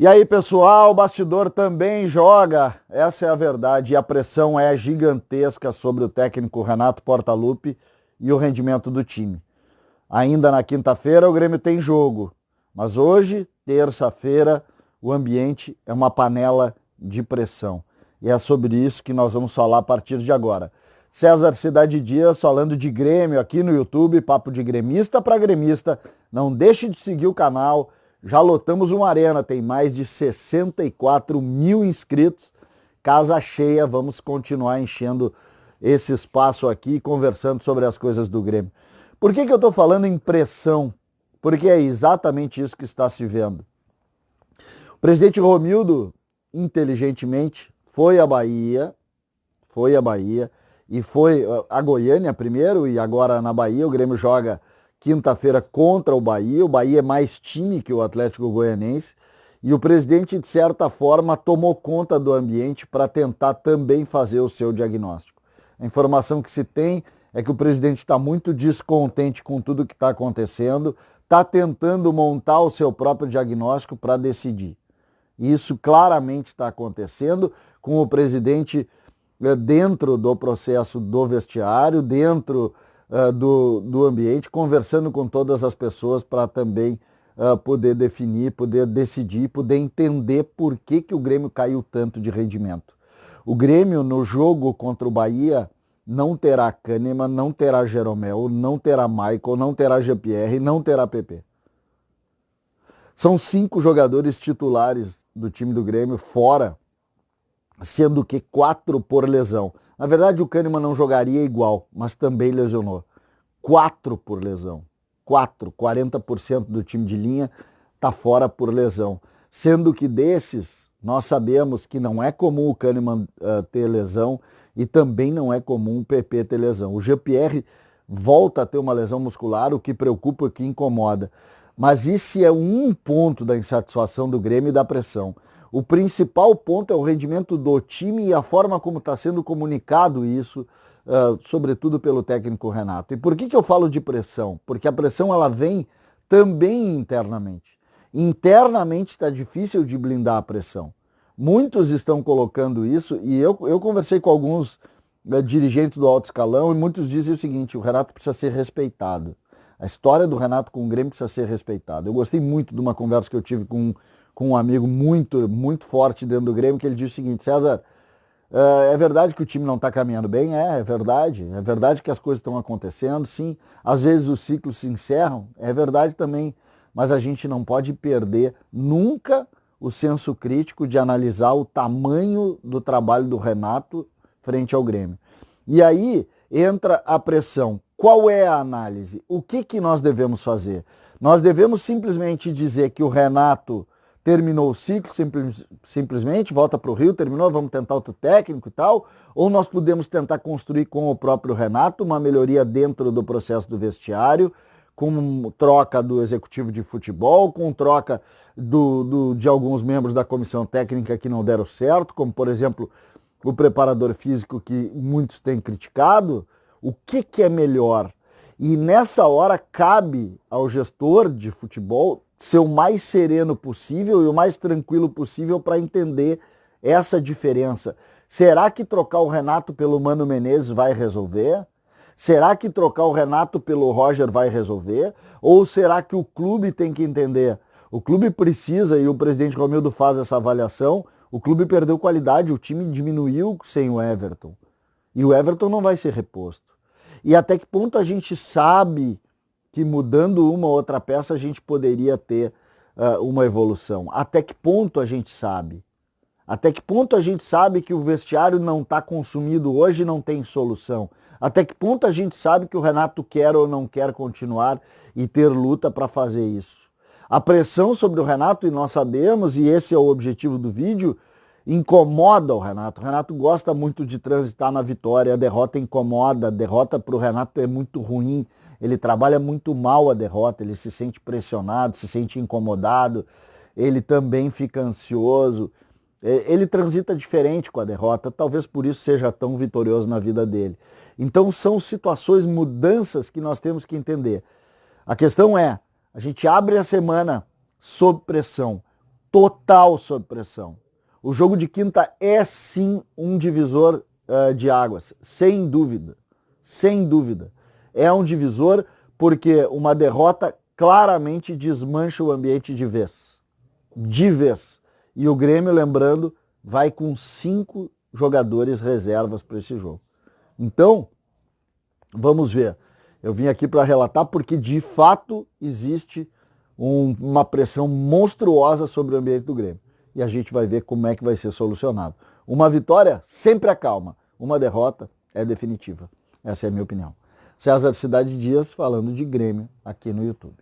E aí, pessoal, o bastidor também joga. Essa é a verdade. E a pressão é gigantesca sobre o técnico Renato Portaluppi e o rendimento do time. Ainda na quinta-feira o Grêmio tem jogo. Mas hoje, terça-feira, o ambiente é uma panela de pressão. E é sobre isso que nós vamos falar a partir de agora. César Cidade Dias falando de Grêmio aqui no YouTube, papo de gremista para gremista. Não deixe de seguir o canal. Já lotamos uma arena, tem mais de 64 mil inscritos. Casa cheia, vamos continuar enchendo esse espaço aqui, conversando sobre as coisas do Grêmio. Por que eu estou falando em pressão? Porque é exatamente isso que está se vendo. O presidente Romildo, inteligentemente, foi à Bahia e foi a Goiânia primeiro e agora na Bahia. O Grêmio joga quinta-feira contra o Bahia. O Bahia é mais time que o Atlético Goianense. E o presidente, de certa forma, tomou conta do ambiente para tentar também fazer o seu diagnóstico. A informação que se tem é que o presidente está muito descontente com tudo que está acontecendo, está tentando montar o seu próprio diagnóstico para decidir. Isso claramente está acontecendo com o presidente dentro do processo do vestiário, dentro do ambiente, conversando com todas as pessoas para também poder definir, poder decidir, poder entender por que o Grêmio caiu tanto de rendimento. O Grêmio, no jogo contra o Bahia, não terá Kahneman, não terá Jeromel, não terá Michael, não terá Jean-Pierre, não terá PP. São 5 jogadores titulares do time do Grêmio fora, sendo que 4 por lesão. Na verdade, o Kahneman não jogaria igual, mas também lesionou. 4 por lesão. 40% do time de linha está fora por lesão. Sendo que desses, nós sabemos que não é comum o Kahneman ter lesão e também não é comum o PP ter lesão. O Jean-Pierre volta a ter uma lesão muscular, o que preocupa e o que incomoda. Mas esse é um ponto da insatisfação do Grêmio e da pressão. O principal ponto é o rendimento do time e a forma como está sendo comunicado isso, sobretudo pelo técnico Renato. E por que eu falo de pressão? Porque a pressão ela vem também internamente. Internamente está difícil de blindar a pressão. Muitos estão colocando isso e eu conversei com alguns dirigentes do alto escalão e muitos dizem o seguinte: o Renato precisa ser respeitado. A história do Renato com o Grêmio precisa ser respeitada. Eu gostei muito de uma conversa que eu tive com um amigo muito forte dentro do Grêmio, que ele disse o seguinte: César, é verdade que o time não está caminhando bem? É verdade. É verdade que as coisas estão acontecendo, sim. Às vezes os ciclos se encerram, é verdade também. Mas a gente não pode perder nunca o senso crítico de analisar o tamanho do trabalho do Renato frente ao Grêmio. E aí entra a pressão. Qual é a análise? O que nós devemos fazer? Nós devemos simplesmente dizer que o Renato terminou o ciclo, simplesmente volta para o Rio, terminou, vamos tentar outro técnico e tal, ou nós podemos tentar construir com o próprio Renato uma melhoria dentro do processo do vestiário, com troca do executivo de futebol, com troca de alguns membros da comissão técnica que não deram certo, como por exemplo o preparador físico que muitos têm criticado. O que é melhor? E nessa hora cabe ao gestor de futebol ser o mais sereno possível e o mais tranquilo possível para entender essa diferença. Será que trocar o Renato pelo Mano Menezes vai resolver? Será que trocar o Renato pelo Roger vai resolver? Ou será que o clube tem que entender? O clube precisa, e o presidente Romildo faz essa avaliação, o clube perdeu qualidade, o time diminuiu sem o Everton. E o Everton não vai ser reposto. E até que ponto a gente sabe que mudando uma ou outra peça a gente poderia ter uma evolução? Até que ponto a gente sabe? Até que ponto a gente sabe que o vestiário não está consumido hoje e não tem solução? Até que ponto a gente sabe que o Renato quer ou não quer continuar e ter luta para fazer isso? A pressão sobre o Renato, e nós sabemos, e esse é o objetivo do vídeo, incomoda o Renato. O Renato gosta muito de transitar na vitória, a derrota incomoda, a derrota para o Renato é muito ruim, ele trabalha muito mal a derrota, ele se sente pressionado, se sente incomodado, ele também fica ansioso, ele transita diferente com a derrota, talvez por isso seja tão vitorioso na vida dele. Então são situações, mudanças que nós temos que entender. A questão é, a gente abre a semana sob pressão. total sob pressão. O jogo de quinta é sim um divisor de águas, sem dúvida. Sem dúvida. É um divisor porque uma derrota claramente desmancha o ambiente de vez. De vez. E o Grêmio, lembrando, vai com 5 jogadores reservas para esse jogo. Então, vamos ver. Eu vim aqui para relatar porque de fato existe uma pressão monstruosa sobre o ambiente do Grêmio. E a gente vai ver como é que vai ser solucionado. Uma vitória sempre acalma, uma derrota é definitiva. Essa é a minha opinião. César Cidade Dias falando de Grêmio aqui no YouTube.